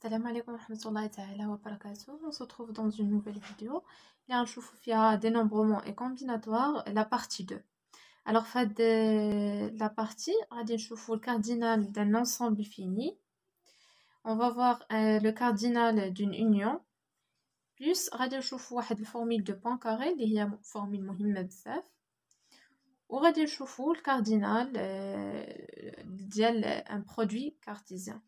السلام عليكم ورحمة الله تعالى وبركاته. On se retrouve dans une nouvelle vidéo. Il y a un فيها dénombrement et combinatoire, la partie 2. Alors, la partie, غادي نشوفوا le cardinal d'un ensemble fini. On va voir le cardinal d'une union. Plus, غادي نشوفوا واحد الفورمule de Poincaré اللي هي فورمule مهمة بزاف. وغادي نشوفوا le cardinal ديال un produit cartésien.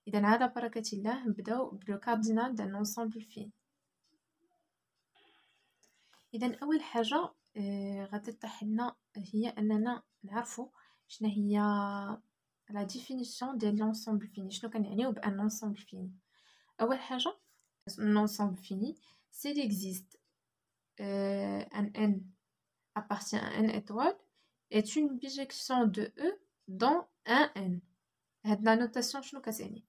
إذا على بركة الله نبداو بلو كاردينال دان انصامبل فين. إذا أول حاجة غادي تطيح لنا هي أننا نعرفو شنو هي لا ديفينيسيون ديال لونسومبل فيني، شنو كنعنيو بأن انصامبل فيني. أول حاجة un ensemble fini s'il existe un n appartient à n étoile est une bijection de E dans un n. هاد لا نوتاسيون شنو كتعني؟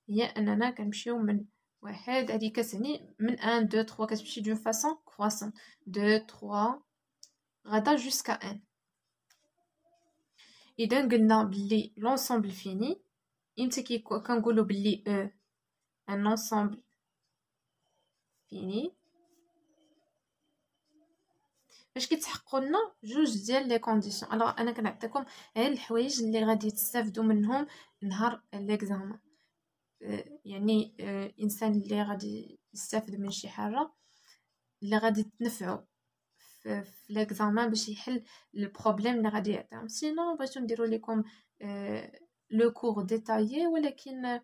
هي اننا كنمشيو من واحد، هادي كتعني من 1 2 3 كتمشي دون فاصون كرواسون 2 3 غادا جوسكا 1. اذا قلنا بلي لونسومبل فيني امتى كنقولوا بلي او ان انسومبل فيني باش كيتحققوا لنا جوج ديال لي كونديسيون. الوغ انا كنعطيكم غير الحوايج اللي غادي تستافدوا منهم نهار ليكزامان. يعني انسان اللي غادي يستافد من شي حاجه اللي غادي تنفعو في ليكزامان باش يحل البروبليم اللي غادي يعطيهم. سينو بغيتو نديرو لكم لو كور ديتايي، ولكن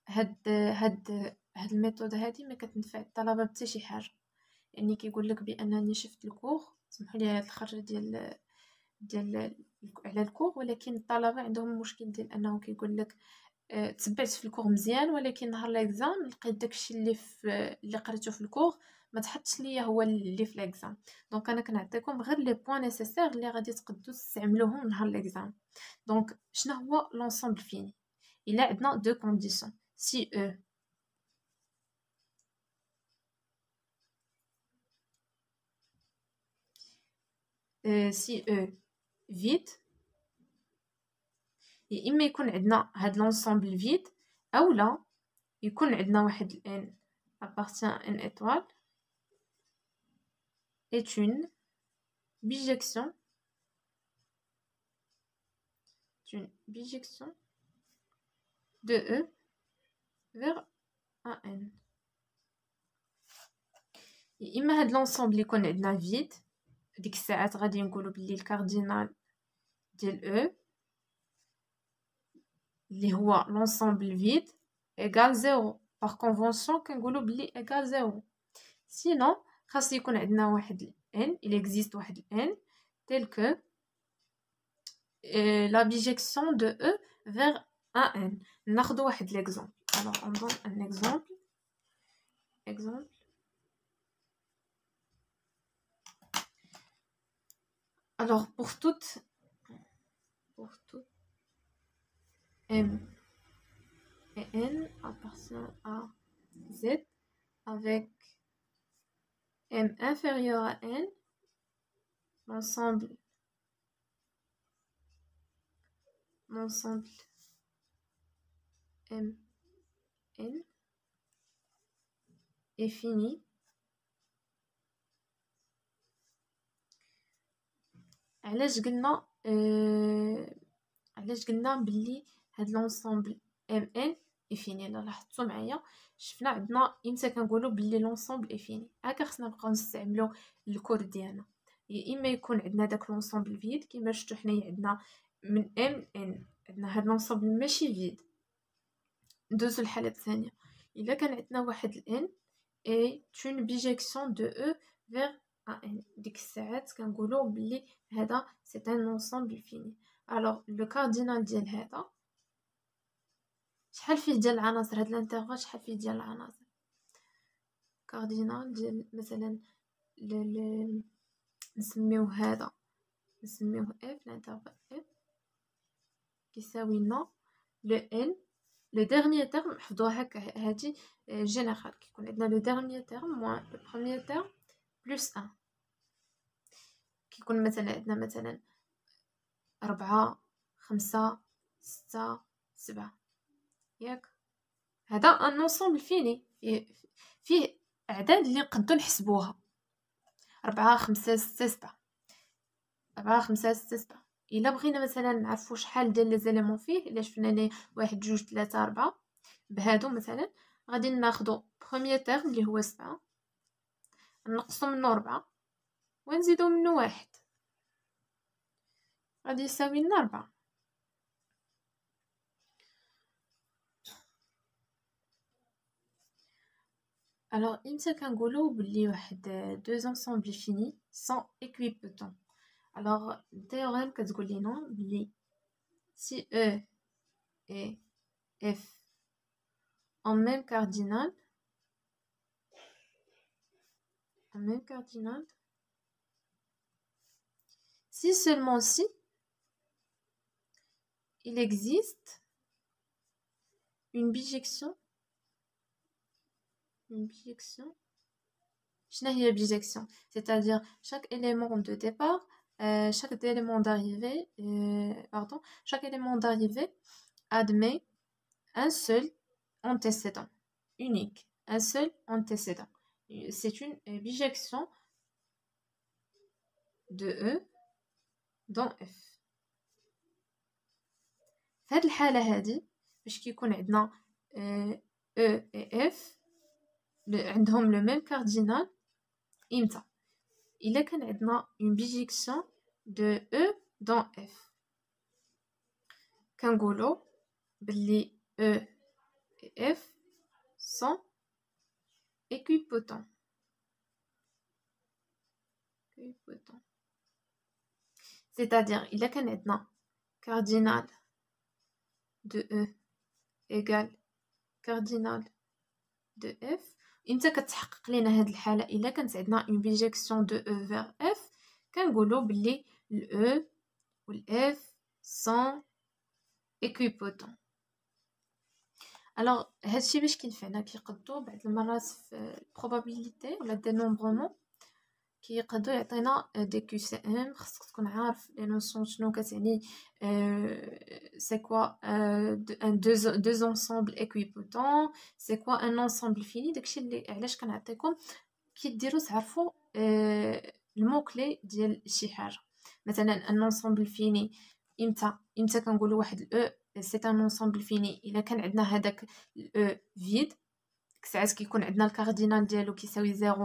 هاد الميثود هادي ما كتنفع الطلبه بحتى شي حاجه. يعني كيقول لك بانني شفت الكور، سمحوا لي هاد الخرج ديال على الكور، ولكن الطلبه عندهم مشكل ديال انه كيقول لك تبعت في الكور مزيان، ولكن نهار ليكزام لقيت داكشي اللي قريته في الكور ما تحطش ليا هو اللي في ليكزام. دونك انا كنعطيكم غير لي بوين نيسيسير اللي غادي تقدروا تستعملوهم نهار ليكزام. دونك شنو هو لونسومبل فيني؟ الا عندنا دو كونديسيون سي او سي او فيد، يا اما يكون عندنا هاد لونسومبل فيد اولا يكون عندنا واحد الان appartient à une étoile est une bijection de E vers un n. يا اما هاد لونسومبل يكون عندنا فيد، ديك الساعات غادي نقولوا بلي الكاردينال ديال او اللي هو لونسومبل فيد ايغال زيرو. باغ كونفونسيون كنقولوا بلي ايغال زيرو. سينو خاص يكون عندنا واحد n، il existe واحد n tel que la bijection de E vers un n. ناخذ واحد l'exemple. Alors on donne un exemple. Alors pour toute m et n appartient à z avec m inférieur à n, l'ensemble m n est fini. علاش قلنا بلي هاد لونسومبل ام ان افيني؟ الا لاحظتوا معايا شفنا عندنا امتى كنقولوا بلي لونسومبل افيني. هكا خصنا نبقاو نستعملوا الكور ديالنا. يا اما يكون عندنا داك لونسومبل فيد كيما شفتوا حنايا عندنا من ام ان عندنا هاد لونسومبل ماشي فيد. ندوزو الحاله الثانيه، الا كان عندنا واحد الان اي اون بيجيكسيون دو او فيغ ان، ديك الساعات كنقولوا بلي هذا سي ان انصامبل فيني. الوغ لو كاردينال ديال هذا شحال فيه ديال العناصر؟ هاد الانترفال شحال فيه ديال العناصر؟ كاردينال ديال مثلا نسميوه هذا، نسميوه اف، الانترفال اف كيساوي لنا لو ان لو ديرنيير تيرم. حفظوها هكا، هادي جينيرال كيكون عندنا لو ديرنيير تيرم موان لو بروميير تيرم بلس 1. كيكون مثلا عندنا مثلا 4 5 6 7 ياك، هذا ان انصومبل فيني فيه اعداد اللي نقدروا نحسبوها 4 5 6 7 4 5 6 7. الا بغينا مثلا نعرفوا شحال ديال لي زيليمون فيه، الا شفنا لي 1 2 3 4 بهادو مثلا، غادي ناخذوا بروميير تيرم اللي هو 7 نقصوا منه 4 ونزيدوا منه 1 غادي يساوي لنا 4. alors امتى كنقولوا بلي واحد دو زونسومبل فيني سون ايكويبوتون؟ alors التيوريم كتقول لنا بلي si E et F en même cardinal si seulement si il existe une bijection. Bijection, c'est-à-dire chaque élément de départ, chaque élément d'arrivée, chaque élément d'arrivée admet un seul antécédent unique, un seul antécédent. C'est une bijection de E dans F. في هذه الحالة هذه باش كيكون عندنا E et F عندهم le même cardinal إمتى؟ إلا كان عندنا une bijection de E dans F كنقولوا بلي E et F sont équipotents. C'est-à-dire إلا كان عندنا cardinal de E égale cardinal de F. إمتى كتحقق لنا هاد الحالة؟ إلا كانت عندنا une bijection de E vers F كنقولوا بلي ال E و ال F sont équipotents. alors هادشي باش كينفعنا كيقدروا بعض المرات في probabilité ولا dénombrement كيقدروا يعطينا دي كيو سي ام. خصك تكون عارف لي نوسيون شنو كتعني سي كوا ان دو انسامبل ايكويبوتون، سي كوا ان انسامبل فيني. داكشي اللي علاش كنعطيكم كي ديروا تعرفوا المو كلي ديال شي حاجه. مثلا ان انسامبل فيني امتى كنقولوا واحد الاو سي ان انسامبل فيني؟ الا كان عندنا هذاك الاو فيد ساعات كيكون عندنا الكاردينال ديالو كيساوي 0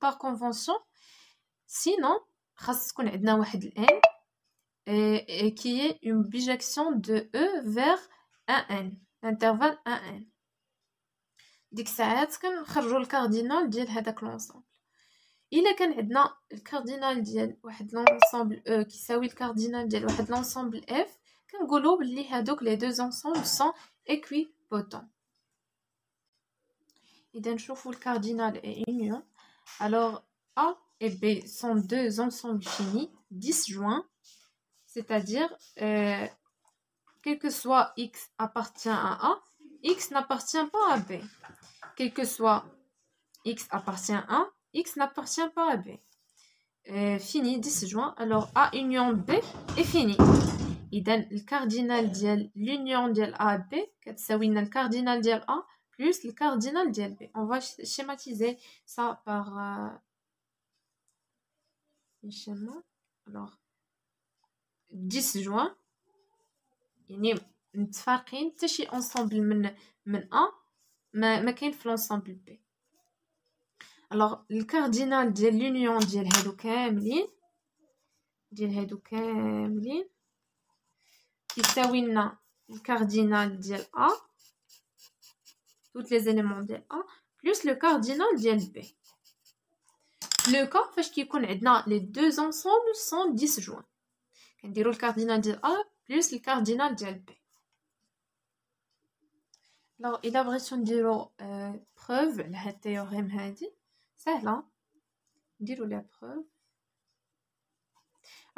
بار كونفونسيون. سينون خاص تكون عندنا واحد الان qui est une bijection de E vers un n, l'intervalle 1n. ديك الساعات كنخرجوا الكاردينال ديال هذاك لونسومبل. الا كان عندنا الكاردينال ديال واحد لونسومبل E كيساوي الكاردينال ديال واحد لونسومبل F كنقولوا بلي هادوك لي دو انسومبل سون équipotents. إذا نشوفوا الكاردينال et union. alors A et B sont deux ensembles finis disjoints, c'est-à-dire quel que soit X appartient à A, X n'appartient pas à B. Quel que soit X appartient à A, X n'appartient pas à B. Fini, disjoint. Alors A union B est fini. إذا الكاردينال ديال l'union ديال A et B كتساوي لنا الكاردينال ديال A plus le cardinal ديال B. On va schématiser ça par schéma. Alors disjoint يعني متفارقين حتى شي انسامبل من A ما كاين في لونسامبل B. alors الكاردينال ديال l'union ديال هادو كاملين كيساوي لنا الكاردينال ديال A tous les éléments ديال A plus le cardinal ديال B. le cas فاش كيكون عندنا les deux ensembles sont disjoints كنديروا الكاردينال ديال A plus le cardinal ديال B. alors إلا بغيتو نديرو preuve على هاد التيوريم هادي سهله نديرو لا preuve.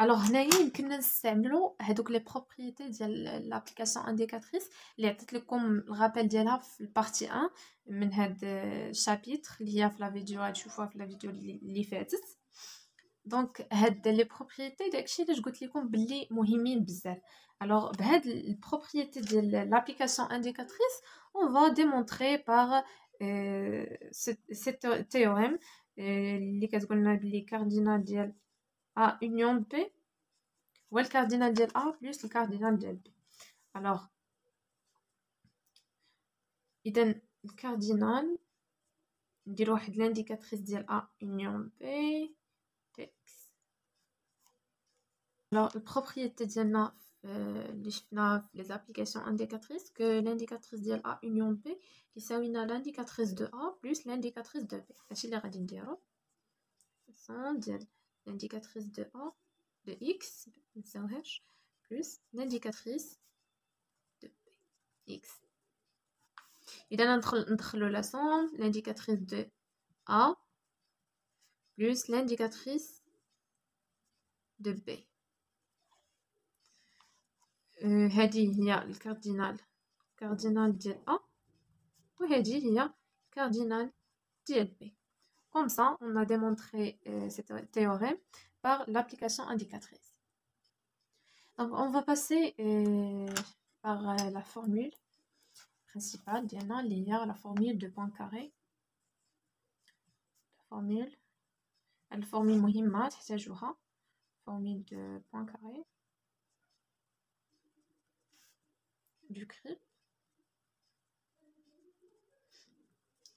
alors هنايا يمكننا نستعملوا هذوك لي بروبريتي ديال لابليكاسيون انديكاتريس اللي عطيت لكم الغابيل ديالها في البارتي 1 من هاد الشابيتر اللي هي في لا فيديو غتشوفوها في لا فيديو اللي فاتت. دونك هاد لي بروبريتي داكشي اللي قلت لكم باللي مهمين بزاف. alors بهاد البروبريتي ديال لابليكاسيون انديكاتريس on va démontrer par ce théorème اللي كتقولنا بلي cardinal ديال A union B هو الكاردينال ديال A plus الكاردينال ديال B. alors إذا الكاردينال ندير واحد لانديكاتريس ديال A union B Tx. alors البروبريتي ديالنا اللي شفنا في لي زابليكاسيون انديكاتريس كو لانديكاتريس ديال A union B كيساوينا لانديكاتريس دو A plus لانديكاتريس دو B. هادشي اللي غادي نديرو ديال لانديكاتريس دو A de x منساوهاش plus l'indicatrice de x. إذا ندخلو la somme l'indicatrice de A plus l'indicatrice de B. هذه هي الكاردينال ديال A وهذه هي الكاردينال ديال B. Comme ça, on a démontré ce théorème par l'application indicatrice. Donc, on va passer par la formule principale, la formule de Poincaré. La formule مهمة تحتاجوها formule de Poincaré du CRIP.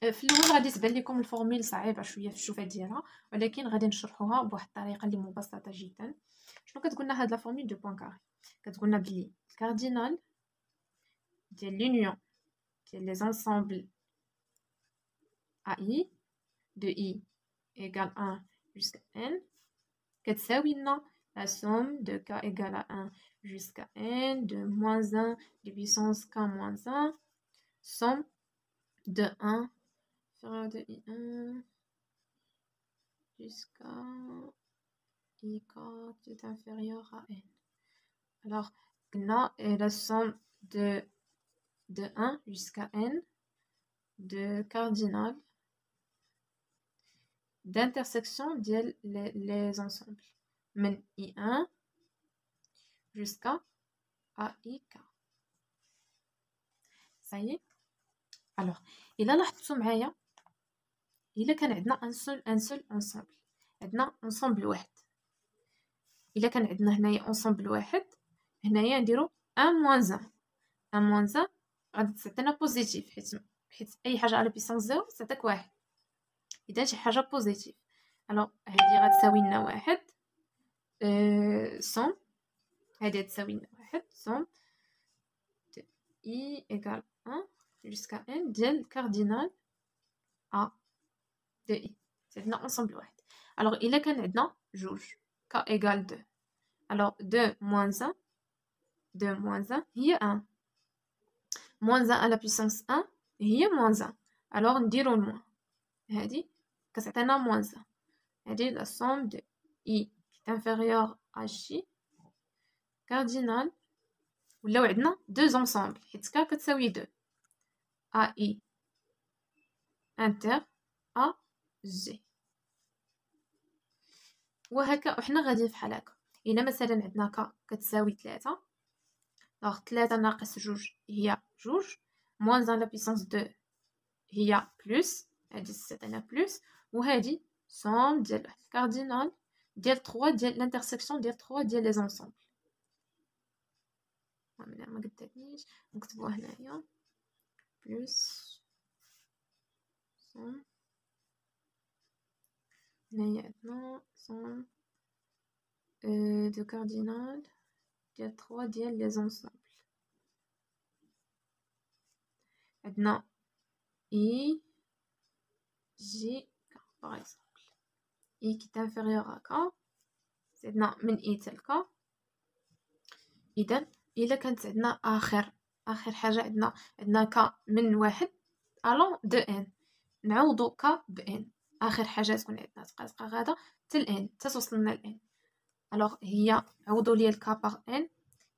في الاول غادي تبان لكم الفورميل صعيبه شويه في الشوفه ديالها، ولكن غادي نشرحوها بواحد الطريقه اللي مبسطه جدا. شنو كتقولنا هاد لا فورميل دو بوانكاري؟ كتقولنا بلي الكاردينال ديال لونيون ديال لي زونسومبل اي دو اي ايغال 1 jusqu'à n كتساوي لنا la somme de k égale à 1 jusqu'à n de moins 1 de puissance k moins 1 somme de 1 de I1 jusqu'à IK qui est inférieur à N. Alors, on a la somme de 1 jusqu'à N de cardinal d'intersection les ensembles. من I1 jusqu'à AIK. Ça y est. Alors, إلا لاحظتوا معايا إلا كان عندنا ان سول انصامبل، عندنا انصامبل واحد، إلا كان عندنا هنايا انصامبل واحد، هنايا نديرو ان موان ان غادي تعطينا بوزيتيف، حيت اي حاجه على بيسونس زيرو تعطيك واحد، اذا شي حاجه بوزيتيف. الوغ هادي غتساوي لنا واحد سوم، هادي غتساوي لنا واحد سوم دو اي ايكال 1 jusqu'à n ديال cardinal A de I. عندنا انصامبل واحد. الوغ الا كان عندنا جوج k égale 2، الوغ 2 moins 1 هي 1، moins 1 à la puissance 1 هي moins 1. الوغ نديرو الموان، هادي كتعطينا moins 1. هادي la somme de I qui est inférieure à J cardinal، ولاو عندنا deux ensembles حيت k كتساوي 2 AI inter A G. وهكا وحنا غاديين فحال هكا. إلا مثلا عندنا ك كتساوي 3، دونك 3 ناقص جوج هي جوج، موان لا بيسونس 2 هي بلس، هادي تعطينا بلس، وهادي سوم ديال الكاردينال ديال 3 ديال لانترسيكسيون ديال 3 ديال لي زونسومبل. ما قداتنيش نكتبوها هنايا بلس سوم، هنايا عندنا سوم دو كاردينال ديال 3 ديال لي زونسومبل. عندنا I J K par exemple. I qui est inférieur à K، زدنا من I تل K. إذا إلا كانت عندنا آخر حاجة عندنا K من واحد ألون دو N، نعوضو K ب N. آخر حاجة تكون عندنا تبقى غادا تل N تتوصلنا ل N. ألوغ هي عوضو ليا الكا باغ N،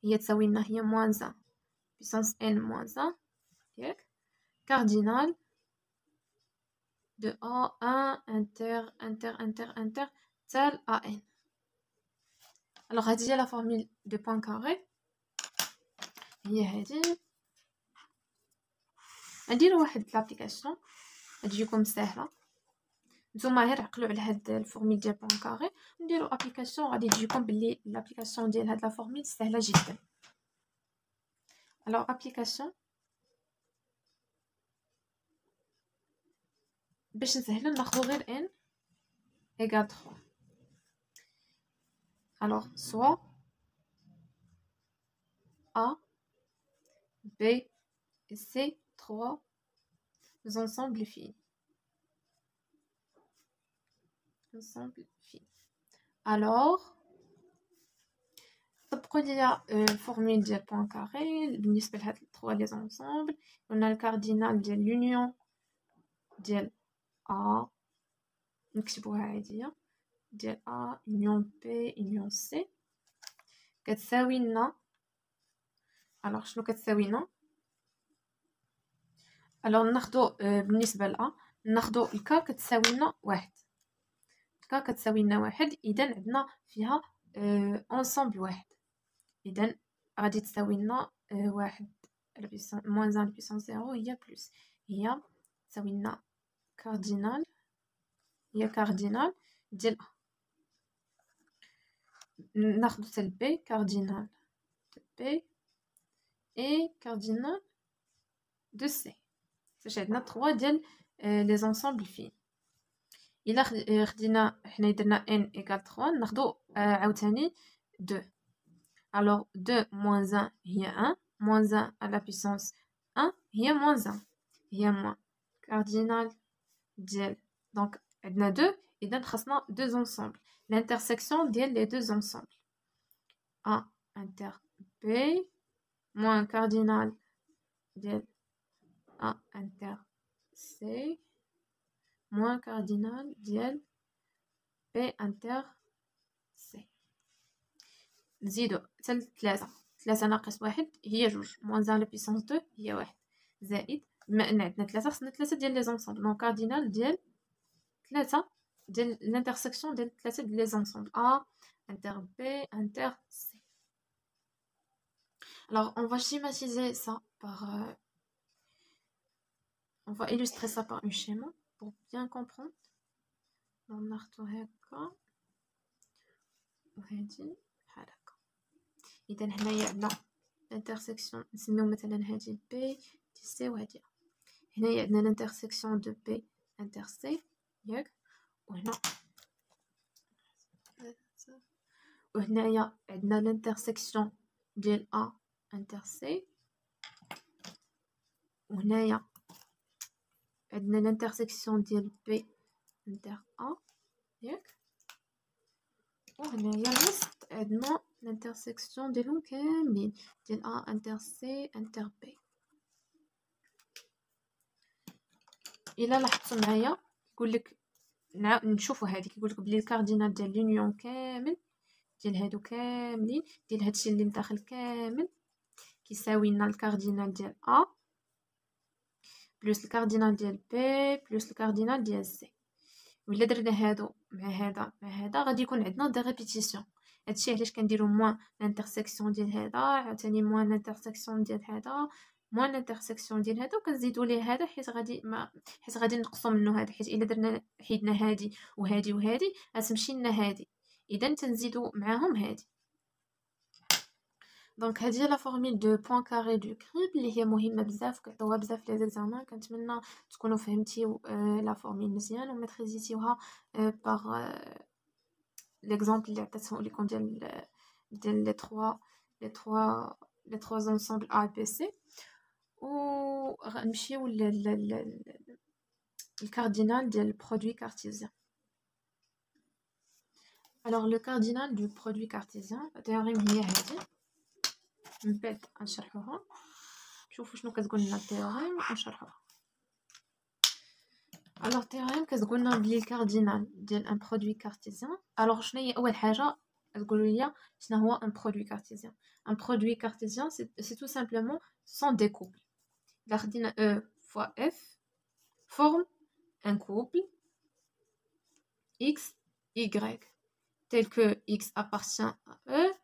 هي تساوي لنا هي موان 1 بيسونس N موان 1 ياك cardinal de A1 inter tel à N. Alors هذه هي لا فورمول دو بوانكاري، هي هذه. نديرو واحد لابليكاسيون تجيكم ساهله. نتوما غير عقلوا على هاد الفورميل ديال بوانكاري، نديرو ابليكاسيون غادي تجيكم باللي لابليكاسيون ديال هاد لا فورميل سهله جدا. الوغ ابليكاسيون باش نسهلو ناخدو غير n égale 3. alors soit A, B et C, 3 ensembles finis. alors طبقوا لي الفورمول ديال بوانكاري بالنسبه لهاد 3 لي زونسومبل. قلنا الكاردينال ديال لونيون ديال A نكتبوها عاديه ديال A union B union C كتساوي لنا. الوغ شنو كتساوي لنا؟ الوغ ناخدو بالنسبه ل A ناخدو الكا كتساوي لنا 1. الكا كتساوي لنا 1 اذا عندنا فيها انصامبل 1. اذا غادي تساوي لنا 1 موان 1 بيسون 0 هي بلس هي تساوي لنا كاردينال هي كاردينال ديال A. ناخدو حتى بي كاردينال بي اي كاردينال دو سي. باش عندنا 3 ديال لي زونسومبل فين. الا خدينا حنا درنا n égale 3 ناخدو عاوتاني 2. alors 2 moins 1 هي 1 moins 1 à la puissance 1 هي moins 1 هي moins cardinal ديال دونك عندنا 2 اذا خاصنا 2 ensemble l'intersection ديال les deux ensembles A inter B moins cardinal ديال A inter C moins cardinal ديال B inter C. نزيدو حتى 3 ناقص 1 هي 2 موان 1 لبيسونس 2 هي 1 زائد بما ان عندنا 3 خصنا 3 ديال لي زونسومبل دونك كاردينال ديال 3 ديال الانترسيكسيون ديال 3 ديال لي زونسومبل A inter B inter C. alors on va schématiser ça par on va illustrer ça par un schéma pour bien comprendre. ناخدو هكا وهادي بحال هكا. اذا هنايا عندنا الانترسيكسيون نسميو مثلا هادي بي دي سي وهادي هنايا عندنا الانترسيكسيون دو بي انتر سي ياك وهنايا عندنا الانترسيكسيون ديال A انتر سي وهنايا عندنا الانترسيكسيون ديال بي انتر A ياك وهنايا الوسط عندنا الانترسيكسيون ديالهم كاملين ديال A انتر سي انتر بي. الا لاحظتوا معايا يقول لك نشوفوا هذه كيقول لك بلي الكاردينال ديال لونيون كامل ديال هادو كاملين ديال هادشي اللي لداخل كامل كيساوي لنا الكاردينال ديال A بلس الكاردينال ديال B بلس الكاردينال ديال C. ولا درنا هادو مع هذا مع هذا غادي يكون عندنا دي ريبيتيسيون. هادشي علاش كنديرو موان الانترسيكسيون ديال هذا عاوتاني موان الانترسيكسيون ديال هذا موان الانترسيكسيون ديال هذا وكنزيدو ليه هذا حيت غادي نقصو منه هذا حيت الا درنا حيدنا هادي وهادي وهادي غتمشي لنا هادي اذا تنزيدو معاهم هادي. دونك هذه هي لا فورمول دو بوانكاري دو كريب اللي هي مهمه بزاف كيعطيوها بزاف لي زيكزامان. كنتمنى تكونوا فهمتيو لا فورمول مزيان وماتريزيتيوها باغ ليكزامبل اللي عطيتهم لكم ديال لي 3 زونسومبل A B C. وغنمشيو الكاردينال ديال البرودوي كارتيزيان. alors le cardinal du produit cartésien التيوريم هي هذه من بعد غنشرحوها نشوفوا شنو كتقول لنا التيوريم ونشرحوها. alors التيوريم كتقول لنا بلي الكاردينال ديال ان برودوي كارتيزيان. alors شنو هي اول حاجه تقولوا لي شنو هو ان برودوي كارتيزيان؟ ان برودوي كارتيزيان سي tout simplement sont des couples. الا خدينا E fois F forme un couple X Y tel que X appartient à E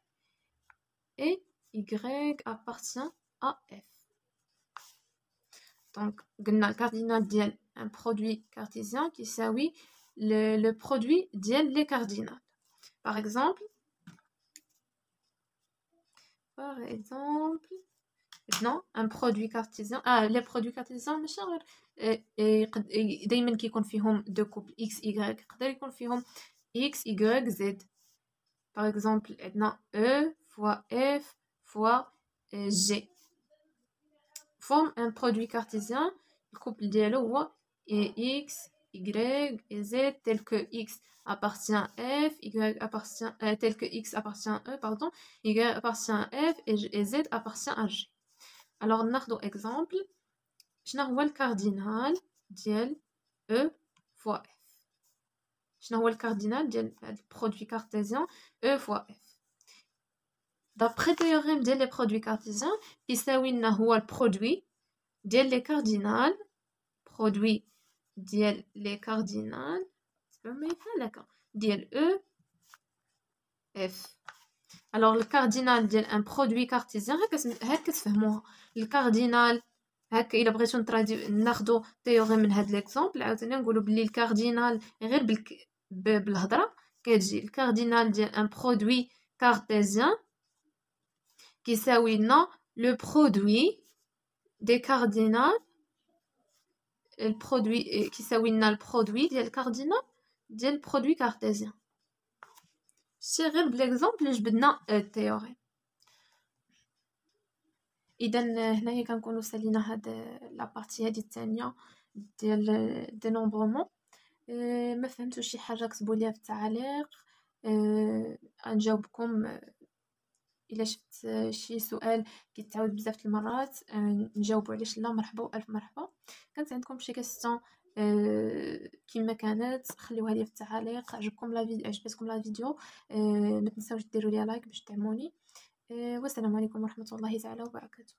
et Y appartient à F. دونك قلنا الكاردينال ديال ان برودوي كارتيزيان كيساوي لو برودوي ديال لي كاردينال. باغ اكزومبل non un produit cartésien les produits cartésiens ماشي غير دايما كيكون فيهم دو كوبل x y يقدر يكون فيهم x y z. par exemple عندنا e fois f fois g forme un produit cartésien. الكوبل ديالو هو x y et z tel que x appartient à f, y appartient tel que x appartient à e, pardon, y appartient à f et z appartient à g. Alors ناخذ exemple شنو هو الكاردينال ديال e fois f. شنو هو الكاردينال ديال البرودوي كارتيزيان e fois f. d'après théorème ديال لي برودوي كارتيزيان كيساوي لنا هو البرودوي ديال لي كاردينال برودوي ديال لي كاردينال بحال هكا ديال e f. alors le cardinal ديال ان برودوي كارتيزيان هكا كتفهموها. الكاردينال هكا الا بغيتو ناخدو تيوريم من هاد ليكزامبل عاوتاني نقولو بلي الكاردينال غير بالهضره كتجي الكاردينال ديال ان برودوي كارتيزيان كيساوي لنا لو برودوي دي كاردينال البرودوي كيساوي لنا البرودوي ديال الكاردينال ديال البرودوي كارتيزيان. سي غير بليكزامبل جبدنا التيوريم. اذا هنايا كنكونوا سالينا هاد لابارتي هادي الثانيه ديال دينومبرومون. ما فهمتوا شي حاجه كتبوا ليها في التعاليق نجاوبكم. الا شفت شي سؤال كيتعاود بزاف المرات نجاوبوا علاش لا مرحبا والف مرحبا. كانت عندكم شي كاستيون كما كانت خليوها لي في التعاليق. عجبتكم لا فيديو ما تنساوش ديروا لي لايك باش تدعموني. والسلام عليكم ورحمه الله تعالى وبركاته.